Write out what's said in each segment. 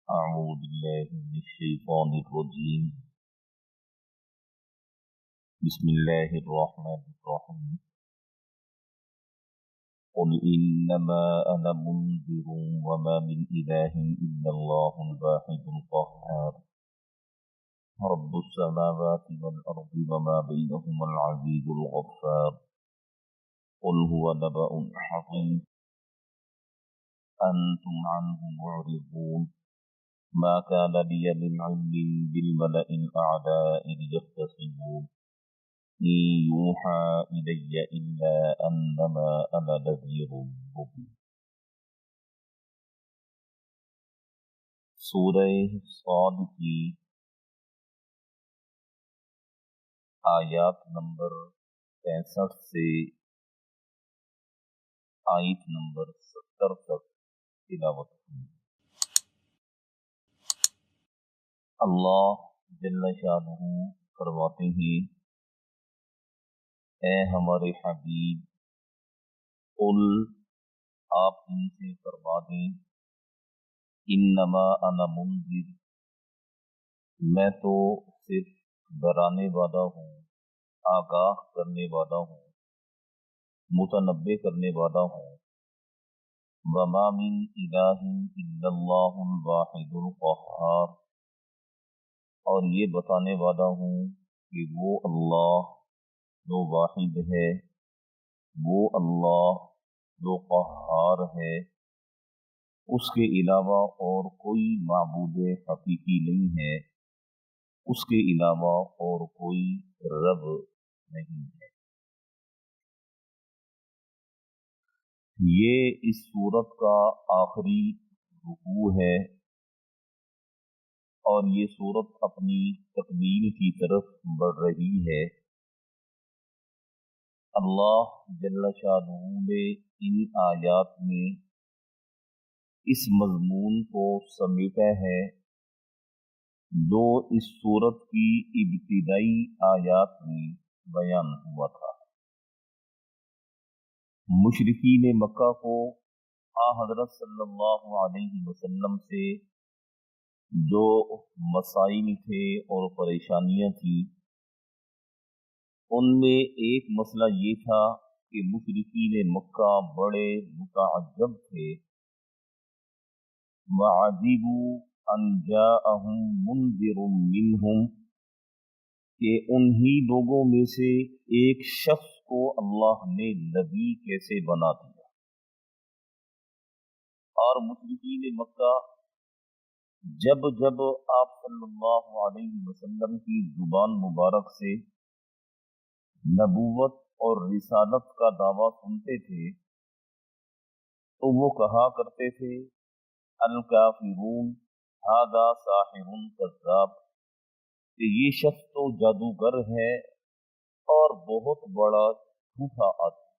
أعوذ بالله من الشيطان الرجيم. بسم الله الرحمن الرحيم. قل إنما أنا منذر وما من إله إلا الله الواحد القهار رب السماوات والأرض وما بينهما العزيز الغفار. قل هو نبأ عظيم أنتم عنه معرضون. ما كان لي من علم بالملأ الأعلى إذ يختصمون إن يوحى إلي إلا أنما أنا نذير مبين. سورہ صاد کی آیات نمبر 65 سے آیت نمبر 70 تک تلاوت کی. اللہ جل شانہ فرماتے ہیں، اے ہمارے حبیب، قل آپ ان سے فرما دیں، انما انا منذر، میں تو صرف ڈرانے والا ہوں، آگاہ کرنے والا ہوں، متنبع کرنے والا ہوں. وما من الہ الا اللہ الواحد القہار، اور یہ بتانے والا ہوں کہ وہ اللہ جو واحد ہے، وہ اللہ جو قہار ہے، اس کے علاوہ اور کوئی معبود حقیقی نہیں ہے، اس کے علاوہ اور کوئی رب نہیں ہے. یہ اس سورت کا آخری رکوع ہے اور یہ سورت اپنی تکمیل کی طرف بڑھ رہی ہے. اللہ جل شانہ نے ان آیات میں اس مضمون کو سمیٹا ہے جو اس سورت کی ابتدائی آیات میں بیان ہوا تھا. مشرکین مکہ کو حضرت صلی اللہ علیہ وسلم سے جو مسائل تھے اور پریشانیاں تھیں، ان میں ایک مسئلہ یہ تھا کہ مشرکین مکہ بڑے متعجب تھے. وَعَجِبُوا أَنْ جَاءَهُمْ مُنذِرٌ مِّنْهُمْ، کہ انہی لوگوں میں سے ایک شخص کو اللہ نے نبی کیسے بنا دیا. اور مشرکین مکہ جب جب آپ صلی اللہ علیہ وسلم کی زبان مبارک سے نبوت اور رسالت کا دعویٰ سنتے تھے تو وہ کہا کرتے تھے، الکافرون ھذا ساحر کذاب، کہ یہ شخص تو جادوگر ہے اور بہت بڑا جھوٹا آدمی.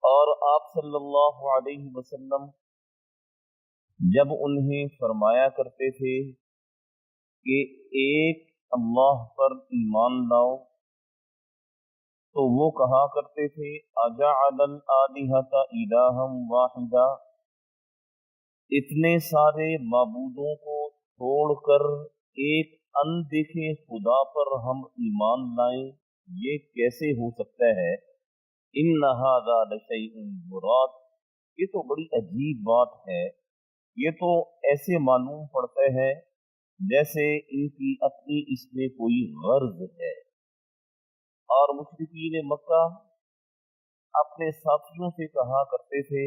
اور آپ صلی اللہ علیہ وسلم جب انہیں فرمایا کرتے تھے کہ ایک اللہ پر ایمان لاؤ تو وہ کہا کرتے تھے، اجعل الآلہۃ الہا واحدا، اتنے سارے معبودوں کو چھوڑ کر ایک اندیکھے خدا پر ہم ایمان لائیں، یہ کیسے ہو سکتا ہے؟ ان ھذا لشیء یراد، یہ تو بڑی عجیب بات ہے، یہ تو ایسے معلوم پڑتا ہے جیسے ان کی اپنی اس میں کوئی غرض ہے. اور مشرکین مکہ اپنے ساتھیوں سے کہا کرتے تھے،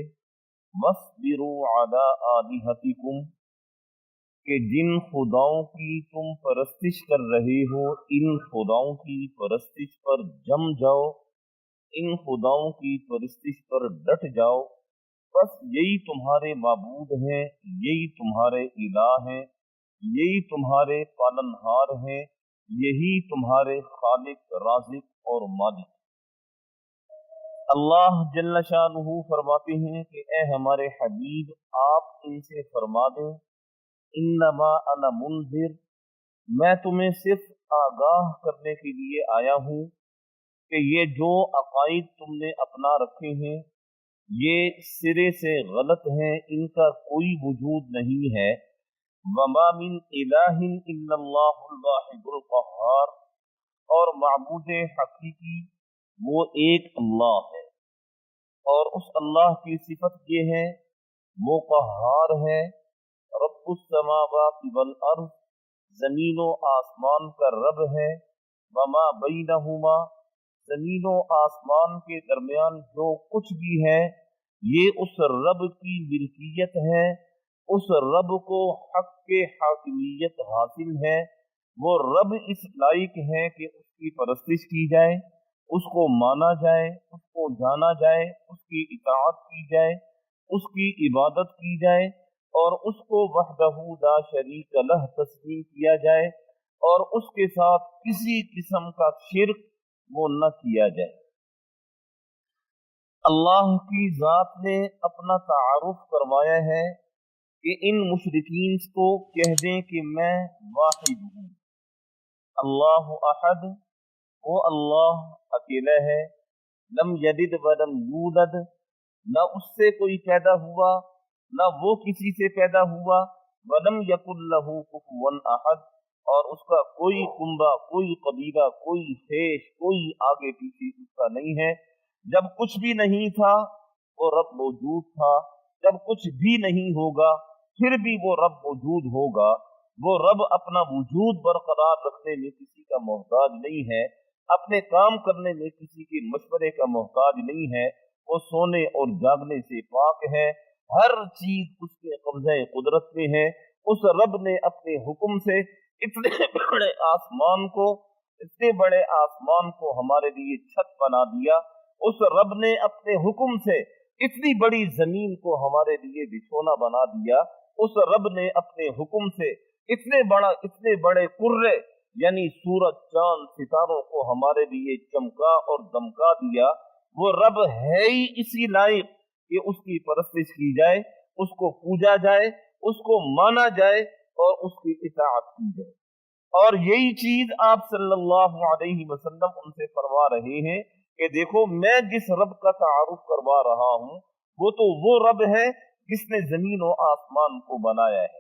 وَاصْبِرُوا عَلَىٰ آلِهَتِكُمْ، کہ جن خداؤں کی تم پرستش کر رہے ہو ان خداؤں کی پرستش پر جم جاؤ، ان خداؤں کی پرستش پر ڈٹ جاؤ. بس یہی تمہارے معبود ہیں، یہی تمہارے الہ ہیں، یہی تمہارے پالنہار ہیں، یہی تمہارے خالق رازق اور مالک. اللہ جل شانہ فرماتے ہیں کہ اے ہمارے حبیب، آپ ان سے فرما دیں، انما انا منذر، میں تمہیں صرف آگاہ کرنے کے لیے آیا ہوں کہ یہ جو عقائد تم نے اپنا رکھے ہیں یہ سرے سے غلط ہیں، ان کا کوئی وجود نہیں ہے۔ وما من الہ الا اللہ الواحد القہار، اور معبود حقیقی وہ ایک اللہ ہے، اور اس اللہ کی صفت یہ ہے وہ قہار ہے۔ رب السماوات والارض، زمین و آسمان کا رب ہے۔ وما بینہما، زمین و آسمان کے درمیان جو کچھ بھی ہے یہ اس رب کی ملکیت ہے، اس رب کو حق کے حاکمیت حاصل ہے۔ وہ رب اس لائق ہے کہ اس کی پرستش کی جائے، اس کو مانا جائے، اس کو جانا جائے، اس کی اطاعت کی جائے، اس کی عبادت کی جائے، اور اس کو وحدہ لا شریک لہ تسلیم کیا جائے، اور اس کے ساتھ کسی قسم کا شرک وہ نہ کیا جائے۔ اللہ کی ذات نے اپنا تعارف کروایا ہے کہ ان مشرکین کو کہہ دیں کہ میں واحد ہوں۔ اللہ احد، وہ اللہ اکیلا ہے۔ لم یلد ولم یولد، نہ اس سے کوئی پیدا ہوا نہ وہ کسی سے پیدا ہوا۔ ولم یکن لہ کفوا احد، اور اس کا کوئی کنبہ، کوئی قبیلہ، کوئی خیش، کوئی آگے پیچھے اس کا نہیں ہے۔ جب کچھ بھی نہیں تھا وہ رب موجود تھا، جب کچھ بھی نہیں ہوگا پھر بھی وہ رب موجود ہوگا۔ وہ رب اپنا وجود برقرار رکھنے میں کسی کا محتاج نہیں ہے، اپنے کام کرنے میں کسی کے مشورے کا محتاج نہیں ہے۔ وہ سونے اور جاگنے سے پاک ہے، ہر چیز اس کے قبضہ قدرت میں ہے۔ اس رب نے اپنے حکم سے اتنے بڑے آسمان کو ہمارے لیے چھت بنا دیا۔ اس رب نے اپنے حکم سے اتنی بڑی زمین کو ہمارے لیے بچھونا بنا دیا۔ اس رب نے اپنے حکم سے اتنے بڑے قرے یعنی سورج، چاند، ستاروں کو ہمارے لیے چمکا اور دمکا دیا۔ وہ رب ہے ہی اسی لائق کہ اس کی پرستش کی جائے، اس کو پوجا جائے، اس کو مانا جائے اور اس کی اطاعت کی جائے۔ اور یہی چیز آپ صلی اللہ علیہ وسلم ان سے فرما رہے ہیں کہ دیکھو میں جس رب کا تعارف کروا رہا ہوں وہ تو وہ رب ہے جس نے زمین و آسمان کو بنایا ہے،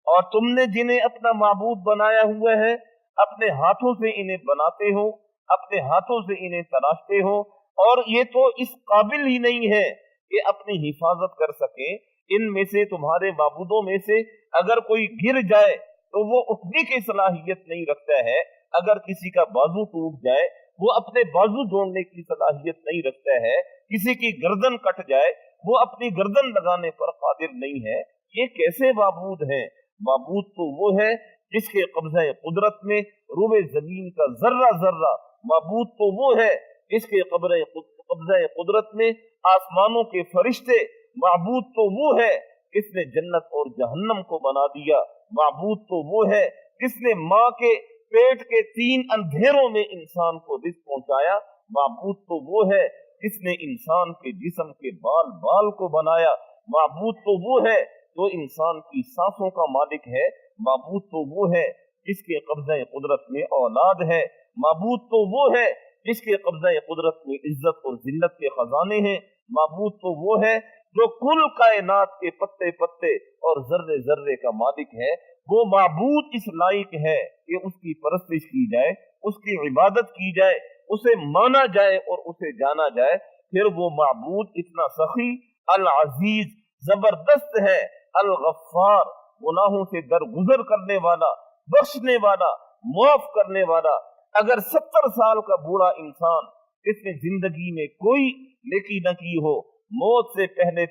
اور تم نے جنہیں اپنا معبود بنایا ہوا ہے اپنے ہاتھوں سے انہیں بناتے ہو، اپنے ہاتھوں سے انہیں تراشتے ہو، اور یہ تو اس قابل ہی نہیں ہے کہ اپنی حفاظت کر سکے۔ ان میں سے تمہارے معبودوں میں سے اگر کوئی گر جائے تو وہ اٹھنے کی صلاحیت نہیں رکھتا ہے، اگر کسی کا بازو ٹوٹ جائے وہ اپنے بازو جوڑنے کی صلاحیت نہیں رکھتا ہے، کسی کی گردن کٹ جائے وہ اپنی گردن لگانے پر قادر نہیں ہے۔ یہ کیسے معبود ہیں؟ معبود تو وہ ہے جس کے قبضہ قدرت میں روح زمین کا ذرہ ذرہ، معبود تو وہ ہے جس کے قبضہ قدرت میں آسمانوں کے فرشتے، معبود تو وہ ہے جس نے جنت اور جہنم کو بنا دیا، معبود تو وہ ہے جس نے ماں کے پیٹ کے 3 اندھیروں میں انسان کو رزق پہنچایا، معبود تو وہ ہے جس نے انسان کے جسم کے بال بال کو بنایا، معبود تو وہ ہے جو انسان کی سانسوں کا مالک ہے، معبود تو وہ ہے جس کے قبضہ قدرت میں اولاد ہے، معبود تو وہ ہے جس کے قبضہ قدرت میں عزت اور ذلت کے خزانے ہیں، معبود تو وہ ہے جو کل کائنات کے پتے پتے اور ذرے ذرے کا مالک ہے۔ وہ معبود اس لائق ہے کہ اس کی پرستش کی جائے، اس کی عبادت کی جائے، اسے مانا جائے اور اسے جانا جائے۔ پھر وہ معبود اتنا سخی، العزیز، زبردست ہے، الغفار، گناہوں سے درگزر کرنے والا، بخشنے والا، معاف کرنے والا۔ اگر 70 سال کا بوڑھا انسان جس نے زندگی میں کوئی نیکی نہ کی ہو، موت سے پہلے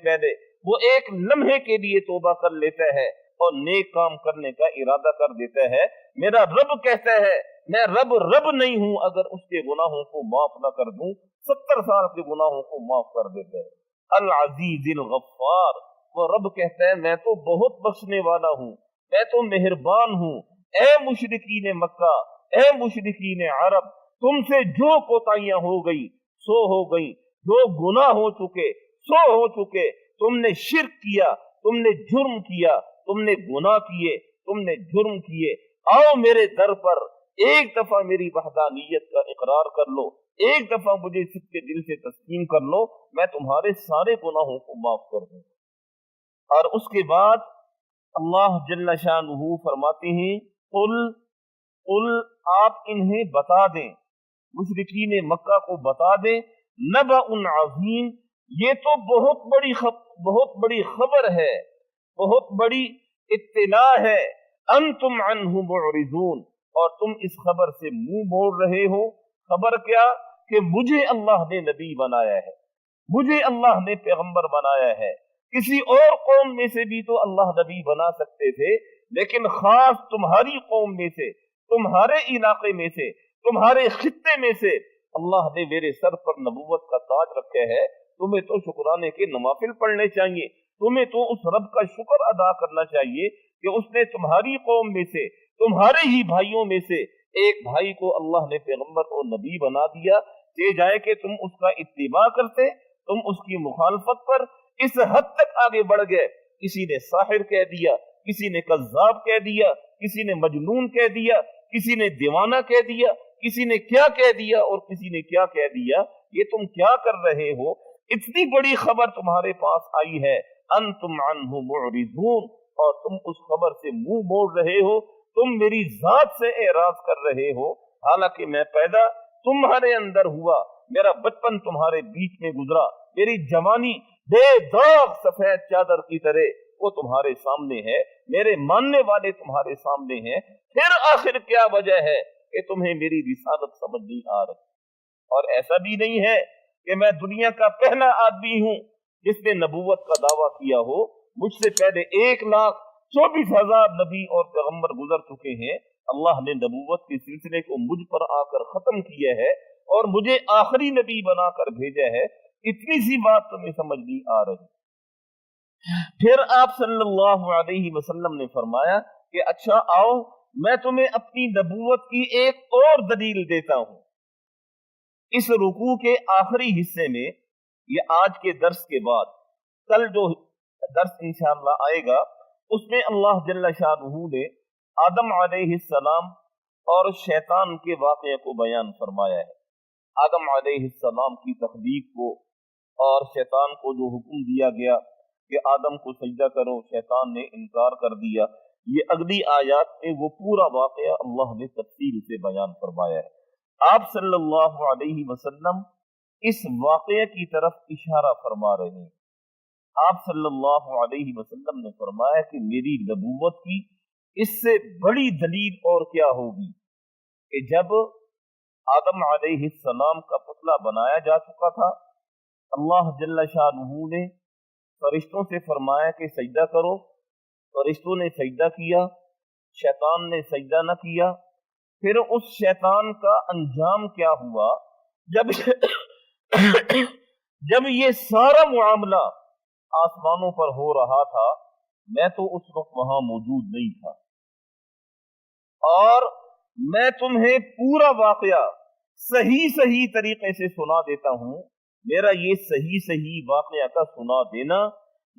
وہ ایک لمحے کے لیے توبہ کر لیتا ہے اور نیک کام کرنے کا ارادہ کر دیتا ہے، میرا رب کہتا ہے میں رب نہیں ہوں اگر اس کے گناہوں کو معاف نہ کر دوں، 70 سال کے گناہوں کو معاف کر دیتا ہے۔ العزیز الغفار، وہ رب کہتا ہے میں تو بہت بخشنے والا ہوں، میں تو مہربان ہوں۔ اے مشرکین مکہ، اے مشرکین عرب، تم سے جو کوتاہیاں ہو گئی سو ہو گئی، جو گناہ ہو چکے سو ہو چکے، تم نے شرک کیا، تم نے جرم کیا، تم نے گناہ کیے، تم نے جرم کیے، آؤ میرے در پر ایک دفعہ میری وحدانیت کا اقرار کر لو، ایک دفعہ مجھے سچے دل سے تسلیم کر لو، میں تمہارے سارے گناہوں کو معاف کر دوں۔ اور اس کے بعد اللہ جل شانہ فرماتے ہیں قل آپ انہیں بتا دیں، مشرکین مکہ کو بتا دیں، نبأ عظیم، یہ تو بہت بڑی خبر ہے، بہت بڑی اطلاع ہے، انتم عنہ معرضون، اور تم اس خبر سے منہ موڑ رہے ہو۔ خبر کیا؟ کہ مجھے اللہ نے نبی بنایا ہے، مجھے اللہ نے پیغمبر بنایا ہے۔ کسی اور قوم میں سے بھی تو اللہ نبی بنا سکتے تھے، لیکن خاص تمہاری قوم میں سے، تمہارے علاقے میں سے، تمہارے خطے میں سے اللہ نے میرے سر پر نبوت کا تاج رکھا ہے۔ تمہیں تو شکرانے کے نوافل پڑھنے چاہیے، تمہیں تو اس رب کا شکر ادا کرنا چاہیے کہ اس نے تمہاری قوم میں سے، تمہارے ہی بھائیوں میں سے ایک بھائی کو اللہ نے پیغمبر اور نبی بنا دیا، یہ جائے کہ تم اس کا اتباع کرتے، تم اس کی مخالفت پر اس حد تک آگے بڑھ گئے، کسی نے ساحر کہہ دیا، کسی نے کذاب کہہ دیا، کسی نے مجنون کہہ دیا، کسی نے دیوانہ کہہ دیا، کسی نے کیا کہہ دیا اور کسی نے کیا کہہ دیا۔ یہ تم کیا کر رہے ہو؟ اتنی بڑی خبر تمہارے پاس آئی ہے، انتم عنہ معرضون، اور تم اس خبر سے منہ موڑ رہے ہو، تم میری ذات سے اعراض کر رہے ہو، حالانکہ میں پیدا تمہارے اندر ہوا، میرا بچپن تمہارے بیچ میں گزرا، میری جوانی بے داغ سفید چادر کی طرح وہ تمہارے سامنے ہے، میرے ماننے والے تمہارے سامنے ہیں، پھر آخر کیا وجہ ہے کہ تمہیں میری رسالت سمجھ نہیں آ رہی؟ اور ایسا بھی نہیں ہے کہ میں دنیا کا پہلا آدمی ہوں جس نے نبوت کا دعویٰ کیا ہو، مجھ سے پہلے 1,24,000 نبی اور پیغمبر گزر چکے ہیں، اللہ نے نبوت کے سلسلے کو مجھ پر آ کر ختم کیا ہے اور مجھے آخری نبی بنا کر بھیجا ہے، اتنی سی بات تمہیں سمجھ نہیں آ رہی۔ پھر آپ صلی اللہ علیہ وسلم نے فرمایا کہ اچھا آؤ، میں تمہیں اپنی نبوت کی ایک اور دلیل دیتا ہوں۔ اس رکوع کے آخری حصے میں، یہ آج کے درس کے بعد کل جو درس انشاءاللہ آئے گا، اس میں اللہ جل شانہ نے آدم علیہ السلام اور شیطان کے واقعے کو بیان فرمایا ہے۔ آدم علیہ السلام کی تخلیق کو اور شیطان کو جو حکم دیا گیا کہ آدم کو سجدہ کرو، شیطان نے انکار کر دیا، یہ اگلی آیات میں وہ پورا واقعہ اللہ نے تفصیل سے بیان فرمایا ہے۔ آپ صلی اللہ علیہ وسلم اس واقعے کی طرف اشارہ فرما رہے ہیں۔ آپ صلی اللہ علیہ وسلم نے فرمایا کہ میری نبوت کی اس سے بڑی دلیل اور کیا ہوگی کہ جب آدم علیہ السلام کا پتلا بنایا جا چکا تھا، اللہ جل شانہ نے فرشتوں سے فرمایا کہ سجدہ کرو، فرشتوں نے سجدہ کیا، شیطان نے سجدہ نہ کیا۔ پھر اس شیطان کا انجام کیا ہوا؟ جب یہ سارا معاملہ آسمانوں پر ہو رہا تھا، میں تو اس وقت وہاں موجود نہیں تھا، اور میں تمہیں پورا واقعہ صحیح طریقے سے سنا دیتا ہوں۔ میرا یہ صحیح واقعہ کا سنا دینا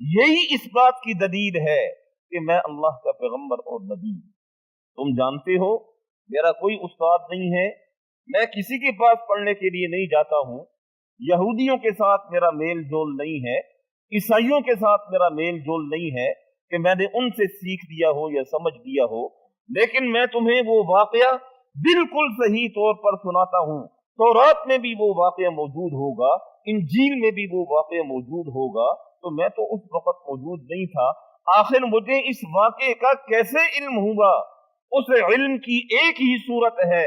یہی اس بات کی دلیل ہے کہ میں اللہ کا پیغمبر اور نبی ہوں۔ تم جانتے ہو میرا کوئی استاد نہیں ہے، میں کسی کے پاس پڑھنے کے لیے نہیں جاتا ہوں، یہودیوں کے ساتھ میرا میل جول نہیں ہے، عیسائیوں کے ساتھ میرا میل جول نہیں ہے کہ میں نے ان سے سیکھ دیا ہو یا سمجھ دیا ہو، لیکن میں تمہیں وہ واقعہ بالکل صحیح طور پر سناتا ہوں۔ تورات میں بھی وہ واقعہ موجود ہوگا، انجیل میں بھی وہ واقعہ موجود ہوگا، تو میں تو اس وقت موجود نہیں تھا، آخر مجھے اس واقعے کا کیسے علم ہوا؟ اس علم کی ایک ہی صورت ہے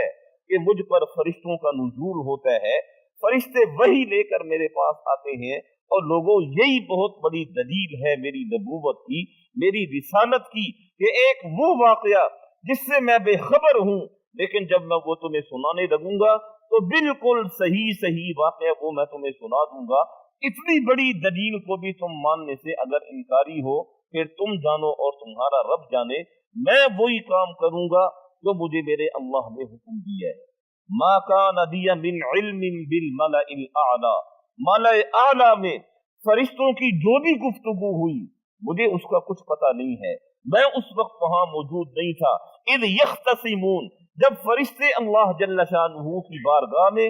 کہ مجھ پر فرشتوں کا نزول ہوتا ہے، فرشتے وحی لے کر میرے پاس آتے ہیں، اور لوگوں یہی بہت بڑی دلیل ہے میری نبوت کی، میری رسالت کی، کہ ایک وہ واقعہ جس سے میں بے خبر ہوں، لیکن جب میں وہ تمہیں سنانے لگوں گا تو بالکل صحیح واقعہ وہ میں تمہیں سنا دوں گا۔ اتنی بڑی دلیل کو بھی تم ماننے سے اگر انکاری ہو، پھر تم جانو اور تمہارا رب جانے، میں وہی کام کروں گا جو مجھے میرے اللہ نے حکم دیا ہے۔ ما کان لی من علم بالملأ الاعلی، ملأ اعلی میں فرشتوں کی جو بھی گفتگو ہوئی مجھے اس کا کچھ پتہ نہیں ہے، میں اس وقت وہاں موجود نہیں تھا۔ اذ یختصمون، جب فرشتے اللہ جل شانہ کی بارگاہ میں